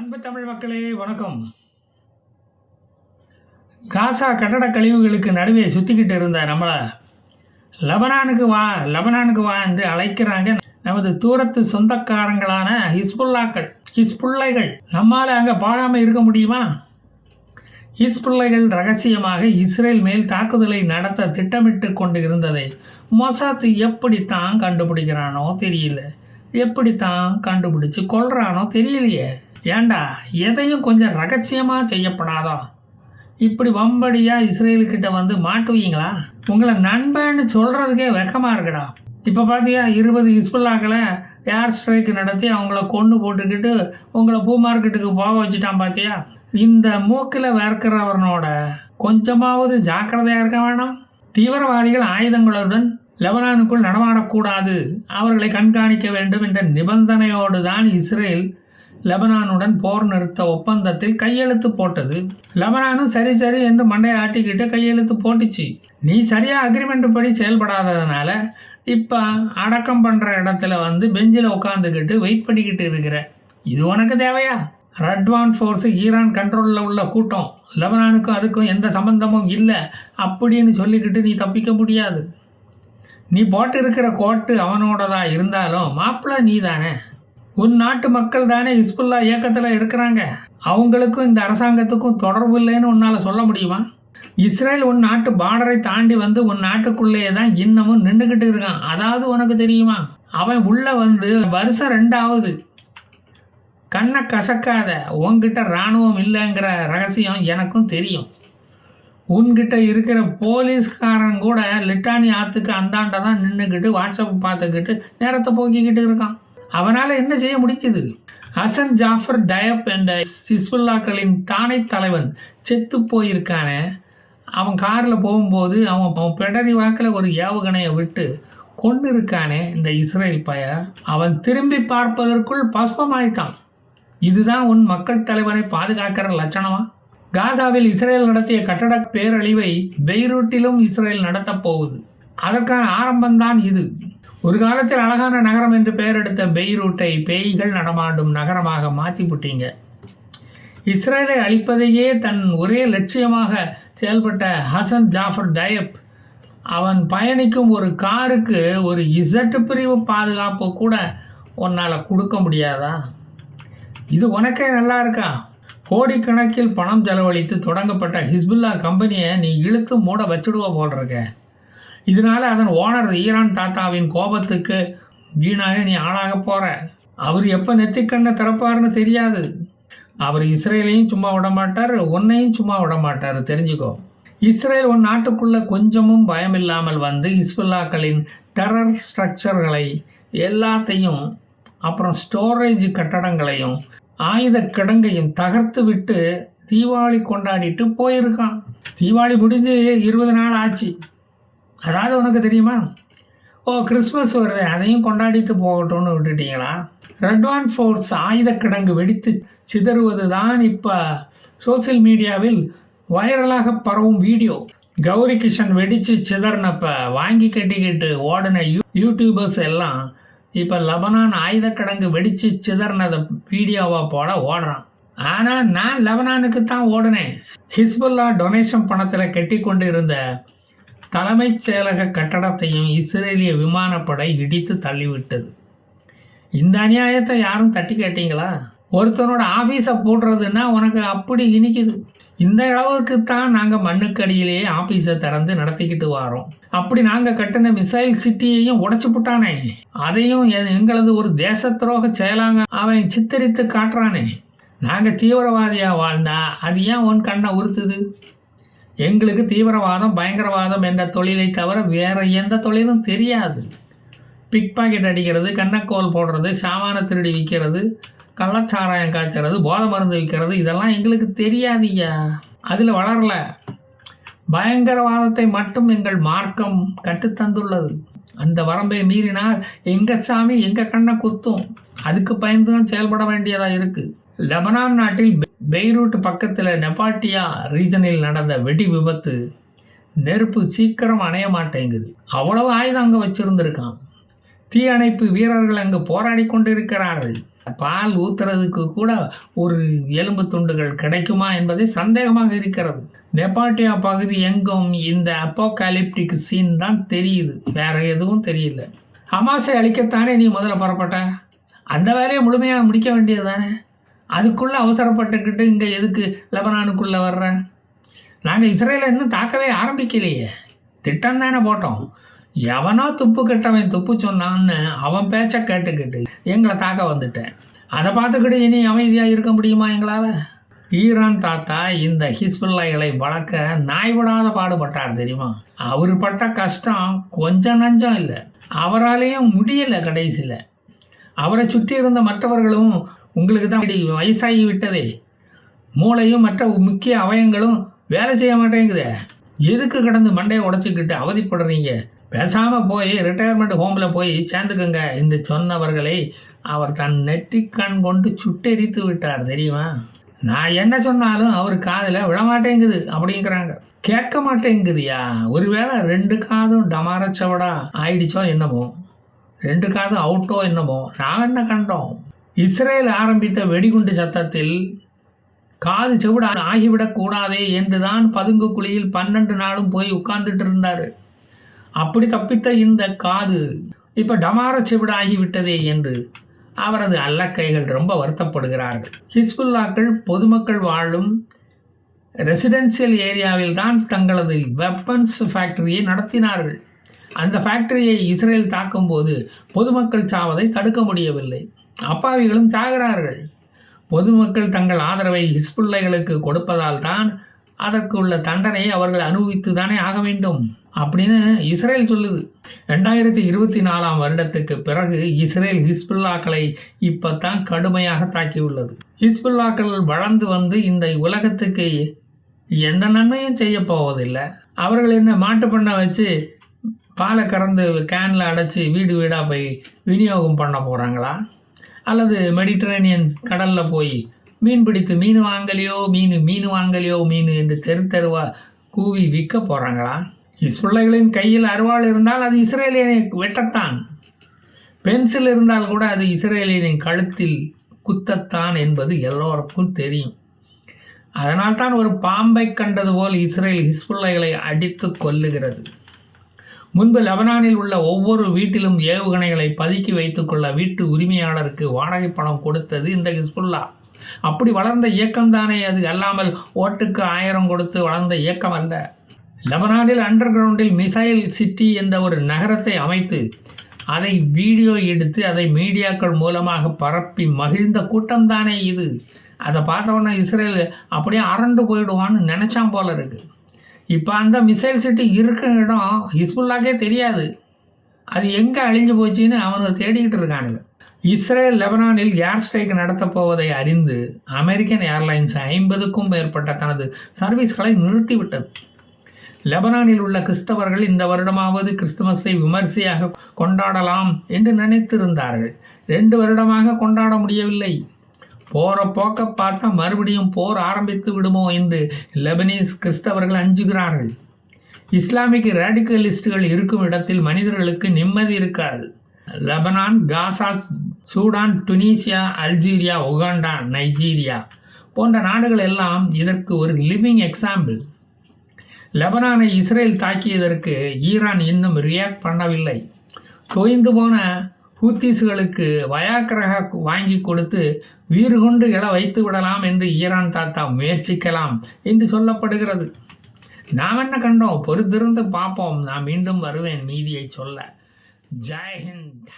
அன்பு தமிழ் மக்களே வணக்கம். காசா கட்டட கழிவுகளுக்கு நடுவே சுற்றிக்கிட்டு இருந்த நம்மளை லெபனானுக்கு வா என்று அழைக்கிறாங்க நமது தூரத்து சொந்தக்காரங்களான ஹிஸ்புல்லைகள். நம்மால் அங்கே போகாமல் இருக்க முடியுமா? ஹிஸ்புல்லைகள் ரகசியமாக இஸ்ரேல் மேல் தாக்குதலை நடத்த திட்டமிட்டு கொண்டு இருந்ததை மொசாத் எப்படித்தான் கண்டுபிடிக்கிறானோ தெரியல, எப்படித்தான் கண்டுபிடிச்சு கொள்றானோ தெரியலையே. ஏண்டா எதையும் கொஞ்சம் ரகசியமாக செய்யப்படாதா? இப்படி வம்படியாக இஸ்ரேலுக்கிட்ட வந்து மாட்டுவீங்களா? உங்களை நண்பன்னு சொல்கிறதுக்கே வெக்கமாக இருக்குடா. இப்போ பார்த்தியா 20 ஹிஸ்புல்லாக்களை ஏர் ஸ்ட்ரைக் நடத்தி அவங்கள கொண்டு போட்டுக்கிட்டு உங்களை பூ மார்க்கெட்டுக்கு போக வச்சுட்டான் பார்த்தியா? இந்த மூக்கில் வேர்க்கிறவனோட கொஞ்சமாவது ஜாக்கிரதையாக இருக்க வேணாம். தீவிரவாதிகள் ஆயுதங்களுடன் லெபனானுக்குள் நடமாடக்கூடாது, அவர்களை கண்காணிக்க வேண்டும் என்ற நிபந்தனையோடு தான் இஸ்ரேல் லெபனானுடன் போர் நிறுத்த ஒப்பந்தத்தில் கையெழுத்து போட்டது. லெபனானும் சரி என்று மண்டையை ஆட்டிக்கிட்டு கையெழுத்து போட்டுச்சு. நீ சரியாக அக்ரிமெண்ட் படி செயல்படாததுனால இப்போ அடக்கம் பண்ணுற இடத்துல வந்து பெஞ்சில் உட்காந்துக்கிட்டு வெயிட் பண்ணிக்கிட்டு இருக்கிற. இது உனக்கு தேவையா? ரட்வான் ஃபோர்ஸு ஈரான் கண்ட்ரோலில் உள்ள கூட்டம், லெபனானுக்கும் அதுக்கும் எந்த சம்பந்தமும் இல்லை அப்படின்னு சொல்லிக்கிட்டு நீ தப்பிக்க முடியாது. நீ போட்டு இருக்கிற கோட்டு அவனோடதா இருந்தாலும் மாப்பிள்ளை நீ தானே. உன் நாட்டு மக்கள் தானே ஹிஸ்புல்லா இயக்கத்தில் இருக்கிறாங்க. அவங்களுக்கும் இந்த அரசாங்கத்துக்கும் தொடர்பு இல்லைன்னு உன்னால் சொல்ல முடியுமா? இஸ்ரேல் உன் நாட்டு பார்டரை தாண்டி வந்து உன் நாட்டுக்குள்ளேயே தான் இன்னமும் நின்றுக்கிட்டு இருக்கான். அதாவது உனக்கு தெரியுமா, அவன் உள்ளே வந்து வருஷம் 2ஆவது. கண்ணை கசக்காத, உன்கிட்ட இராணுவம் இல்லைங்கிற ரகசியம் எனக்கும் தெரியும். உன்கிட்ட இருக்கிற போலீஸ்காரன் கூட லிட்டானி ஆற்றுக்கு அந்தாண்ட தான் நின்றுக்கிட்டு வாட்ஸ்அப் பார்த்துக்கிட்டு நேரத்தை போக்கிக்கிட்டு இருக்கான். அவனால் என்ன செய்ய முடிச்சது? ஹசன் ஜாஃபர் டயப் என்ற ஹிஸ்புல்லாக்களின் தானை தலைவன் செத்து போயிருக்கானே. அவன் காரில் போகும்போது அவன் பெடரி வாக்கில் ஒரு ஏவுகணையை விட்டு கொண்டு இருக்கானே இந்த இஸ்ரேல் பய. அவன் திரும்பி பார்ப்பதற்குள் பஸ்பமாயிட்டான். இதுதான் உன் மக்கள் தலைவனை பாதுகாக்கிற லட்சணமா? காசாவில் இஸ்ரேல் நடத்திய கட்டட பேரழிவை பெய்ரூட்டிலும் இஸ்ரேல் நடத்தப் போகுது. அதற்கான ஆரம்பம்தான் இது. ஒரு காலத்தில் அழகான நகரம் என்று பெயர் எடுத்த பெய்ரூட்டை பேய்கள் நடமாடும் நகரமாக மாற்றிவிட்டீங்க. இஸ்ரேலை அழிப்பதையே தன் ஒரே லட்சியமாக செயல்பட்ட ஹசன் ஜாஃபர் டயப் அவன் பயணிக்கும் ஒரு காருக்கு ஒரு இசட் பிரிவு பாதுகாப்பு கூட உன்னால் கொடுக்க முடியாதா? இது உனக்கே நல்லா இருக்கா? கோடிக்கணக்கில் பணம் செலவழித்து தொடங்கப்பட்ட ஹிஸ்புல்லா கம்பெனியை நீ இழுத்து மூட வச்சுடுவ போல் இருக்க. இதனால் அதன் ஓனர் ஈரான் தாத்தாவின் கோபத்துக்கு வீணாக நீ ஆளாக போகிற. அவர் எப்போ நெத்திக்கண்ணை திறப்பார்னு தெரியாது. அவர் இஸ்ரேலையும் சும்மா விட மாட்டார், உன்னையும் சும்மா விட மாட்டார், தெரிஞ்சுக்கோ. இஸ்ரேல் உன் நாட்டுக்குள்ளே கொஞ்சமும் பயம் இல்லாமல் வந்து ஹிஸ்புல்லாக்களின் டெரர் ஸ்ட்ரக்சர்களை எல்லாத்தையும், அப்புறம் ஸ்டோரேஜ் கட்டடங்களையும் ஆயுத கிடங்கையும் தகர்த்து விட்டு தீபாவளி கொண்டாடிட்டு போயிருக்கான். தீபாவளி முடிஞ்சு 20 நாள் ஆச்சு. அதாவது உனக்கு தெரியுமா, கிறிஸ்மஸ் வருது, அதையும் கொண்டாடிட்டு போகட்டும்னு விட்டுட்டீங்களா? ரட்வான் ஃபோர்ஸ் ஆயுத கிடங்கு வெடித்து சிதறுவது தான் இப்போ சோசியல் மீடியாவில் வைரலாக பரவும் வீடியோ. கௌரி கிஷன் வெடித்து சிதறினப்ப வாங்கி கட்டிக்கிட்டு ஓடின யூடியூபர்ஸ் எல்லாம் இப்போ லெபனான் ஆயுத கிடங்கு வெடித்து சிதறினதை வீடியோவாக போட ஓடுறான். ஆனால் நான் லெபனானுக்கு தான் ஓடினேன். ஹிஸ்புல்லா டொனேஷன் பணத்தில் கட்டி கொண்டு இருந்த தலைமைச் செயலக கட்டடத்தையும் இஸ்ரேலிய விமானப்படை இடித்து தள்ளிவிட்டது. இந்த அநியாயத்தை யாரும் தட்டி கேட்டீங்களா? ஒருத்தனோட ஆஃபீஸை போடுறதுன்னா உனக்கு அப்படி இனிக்குது. இந்த அளவுக்கு தான் நாங்கள் மண்ணுக்கடியிலேயே ஆஃபீஸை திறந்து நடத்திக்கிட்டு வரோம். அப்படி நாங்கள் கட்டின மிசைல் சிட்டியையும் உடைச்சு போட்டானே, அதையும் எங்களது ஒரு தேச துரோக செயலாங்க அவன் சித்தரித்து காட்டுறானே. நாங்கள் தீவிரவாதியாக வாழ்ந்தா அது ஏன் உன் கண்ணை உறுத்துது? எங்களுக்கு தீவிரவாதம் பயங்கரவாதம் என்ற தொழிலை தவிர வேறு எந்த தொழிலும் தெரியாது. பிக் பாக்கெட் அடிக்கிறது, கண்ணக்கோல் போடுறது, சாமான திருடி விற்கிறது, கள்ளச்சாராயம் காய்ச்சறது, போதை மருந்து விற்கிறது, இதெல்லாம் எங்களுக்கு தெரியாதுய்யா. அதில் வளரல. பயங்கரவாதத்தை மட்டும் எங்கள் மார்க்கம் கற்றுத்தந்துள்ளது. அந்த வரம்பை மீறினால் எங்கள் சாமி எங்கள் கண்ணை குத்தும். அதுக்கு பயந்து தான் செயல்பட வேண்டியதாக இருக்குது. லெபனான் நாட்டில் பெய்ரூட் பக்கத்தில் நெபாட்டியா ரீஜனில் நடந்த வெடி விபத்து நெருப்பு சீக்கிரம் அணைய மாட்டேங்குது. அவ்வளவு ஆயுதம் அங்கே வச்சுருந்துருக்கான். தீயணைப்பு வீரர்கள் அங்கு போராடி கொண்டிருக்கிறார்கள். பால் ஊத்துறதுக்கு கூட ஒரு எலும்பு துண்டுகள் கிடைக்குமா என்பதை சந்தேகமாக இருக்கிறது. நெபாட்டியா பகுதி எங்கும் இந்த அப்போகாலிப்டிக் சீன் தான் தெரியுது, வேற எதுவும் தெரியல. ஹமாஸை அழிக்கத்தானே நீ முதல்ல புறப்பட்ட? அந்த வேலையை முழுமையாக முடிக்க வேண்டியது தானே. அதுக்குள்ளே அவசரப்பட்டுக்கிட்டு இங்கே எதுக்கு லெபனானுக்குள்ளே வர்ற? நாங்கள் இஸ்ரேலை இன்னும் தாக்கவே ஆரம்பிக்கலையே, திட்டம் தானே போட்டோம். எவனோ துப்பு கட்டவன் துப்பு சொன்னான்னு அவன் பேச்சை கேட்டுக்கிட்டு எங்களை தாக்க வந்துட்டேன். அதை பார்த்துக்கிட்டு இனி அமைதியாக இருக்க முடியுமா எங்களால்? ஈரான் தாத்தா இந்த ஹிஸ்புல்லாய்களை வளர்க்க நாய்விடாத பாடுபட்டார் தெரியுமா? அவர் பட்ட கஷ்டம் கொஞ்சம் நஞ்சம் இல்லை. அவராலேயும் முடியலை. கடைசியில் அவரை சுற்றி இருந்த மற்றவர்களும் உங்களுக்கு தான் வயசாகி விட்டதே, மூளையும் மற்ற முக்கிய அவயங்களும் வேலை செய்ய மாட்டேங்குதே, எதுக்கு கிடந்து மண்டையை உடச்சிக்கிட்டு அவதிப்படுறீங்க? பேசாமல் போய் ரிட்டையர்மெண்ட் ஹோமில் போய் சேர்ந்துக்குங்க என்று சொன்னவர்களை அவர் தன் நெற்றிக்கண் கொண்டு சுட்டெரித்து விட்டார் தெரியுமா? நான் என்ன சொன்னாலும் அவர் காதில் விழமாட்டேங்குது அப்படிங்கிறாங்க. கேட்க மாட்டேங்குதுயா. ஒருவேளை 2 காதும் டமாரச்சவடா ஆயிடுச்சோ என்னமோ, 2 காதும் அவுட்டோ என்னமோ, நான் என்ன கண்டோம்? இஸ்ரேல் ஆரம்பித்த வெடிகுண்டு சத்தத்தில் காது செவிட ஆகிவிடக்கூடாதே என்று தான் பதுங்கு குழியில் 12 நாளும் போய் உட்கார்ந்துட்டு இருந்தார். அப்படி தப்பித்த இந்த காது இப்போ டமார செவிட ஆகிவிட்டதே என்று அவரது அல்லக்கைகள் ரொம்ப வருத்தப்படுகிறார்கள். ஹிஸ்புல்லாக்கள் பொதுமக்கள் வாழும் ரெசிடென்சியல் ஏரியாவில் தான் தங்களது வெப்பன்ஸ் ஃபேக்டரியை நடத்தினார்கள். அந்த ஃபேக்டரியை இஸ்ரேல் தாக்கும்போது பொதுமக்கள் சாவதை தடுக்க முடியவில்லை. அப்பாவிகளும் சாகிறார்கள். பொதுமக்கள் தங்கள் ஆதரவை ஹிஸ்புல்லைகளுக்கு கொடுப்பதால் தான் அதற்கு உள்ள தண்டனையை அவர்கள் அனுபவித்து தானே ஆக வேண்டும் அப்படின்னு இஸ்ரேல் சொல்லுது. 2024 வருடத்துக்கு பிறகு இஸ்ரேல் ஹிஸ்புல்லாக்களை இப்போ தான் கடுமையாக தாக்கியுள்ளது. ஹிஸ்புல்லாக்கள் வளர்ந்து வந்து இந்த உலகத்துக்கு எந்த நன்மையும் செய்ய போவதில்லை. அவர்கள் என்ன மாட்டு பண்ண வச்சு பாலை கறந்து கேனில் அடைச்சி வீடு வீடாக போய் விநியோகம் பண்ண போகிறாங்களா? அல்லது மெடிட்டரேனியன் கடலில் போய் மீன் பிடித்து மீன் வாங்கலையோ மீன் என்று தெருவா கூவி விற்க போகிறாங்களா? ஹிஸ்புல்லாக்களின் கையில் அருவாள் இருந்தால் அது இஸ்ரேலியனை வெட்டத்தான், பென்சில் இருந்தால் கூட அது இஸ்ரேலியனின் கழுத்தில் குத்தத்தான் என்பது எல்லோருக்கும் தெரியும். அதனால்தான் ஒரு பாம்பை கண்டது போல் இஸ்ரேல் ஹிஸ்புல்லாக்களை அடித்து கொல்லுகிறது. முன்பு லெபனானில் உள்ள ஒவ்வொரு வீட்டிலும் ஏவுகணைகளை பதுக்கி வைத்துக்கொள்ள வீட்டு உரிமையாளருக்கு வாடகை பணம் கொடுத்தது இந்த ஹிஸ்புல்லா. அப்படி வளர்ந்த இயக்கம்தானே அது, அல்லாமல் ஓட்டுக்கு 1000 கொடுத்து வளர்ந்த இயக்கம் அல்ல. லெபனானில் அண்டர் கிரவுண்டில் மிசைல் சிட்டி என்ற ஒரு நகரத்தை அமைத்து அதை வீடியோ எடுத்து அதை மீடியாக்கள் மூலமாக பரப்பி மகிழ்ந்த கூட்டம்தானே இது. அதை பார்த்தவொன்னே இஸ்ரேல் அப்படியே அரண்டு போயிடுவான்னு நினச்சான் போல இருக்கு. இப்போ அந்த மிசைல் சிட்டி இருக்கிற இடம் ஹிஸ்புல்லாக்கே தெரியாது. அது எங்கே அழிஞ்சு போச்சுன்னு அவனுக்கு தேடிக்கிட்டு இருக்கானுங்க. இஸ்ரேல் லெபனானில் ஏர் ஸ்ட்ரைக் நடத்தப் போவதை அறிந்து அமெரிக்கன் ஏர்லைன்ஸ் 50க்கும் மேற்பட்ட தனது சர்வீஸ்களை நிறுத்திவிட்டது. லெபனானில் உள்ள கிறிஸ்தவர்கள் இந்த வருடமாவது கிறிஸ்துமஸை விமர்சையாக கொண்டாடலாம் என்று நினைத்திருந்தார்கள். 2 வருடமாக கொண்டாட முடியவில்லை. போகிற போக்க பார்த்தா மறுபடியும் போர் ஆரம்பித்து விடுமோ என்று லெபனீஸ் கிறிஸ்தவர்கள் அஞ்சுகிறார்கள். இஸ்லாமிக் ரேடிக்கலிஸ்டுகள் இருக்கும் இடத்தில் மனிதர்களுக்கு நிம்மதி இருக்காது. லெபனான், காசா, Sudan, Tunisia, Algeria, Uganda, Nigeria போன்ற நாடுகள் எல்லாம் இதற்கு ஒரு லிவிங் எக்ஸாம்பிள். லெபனானை இஸ்ரேல் தாக்கியதற்கு ஈரான் இன்னும் ரியாக்ட் பண்ணவில்லை. தொய்ந்து போன ஹூத்திஸ்களுக்கு வயாக்கிரகா வாங்கி கொடுத்து வீறு கொண்டு இழ வைத்து விடலாம் என்று ஈரான் தாத்தா முயற்சிக்கலாம் என்று சொல்லப்படுகிறது. நாம் என்ன கண்டோம்? பொறுத்திருந்து பார்ப்போம். நான் மீண்டும் வருவேன் மீதியை சொல்ல. ஜெய் ஹிந்த்.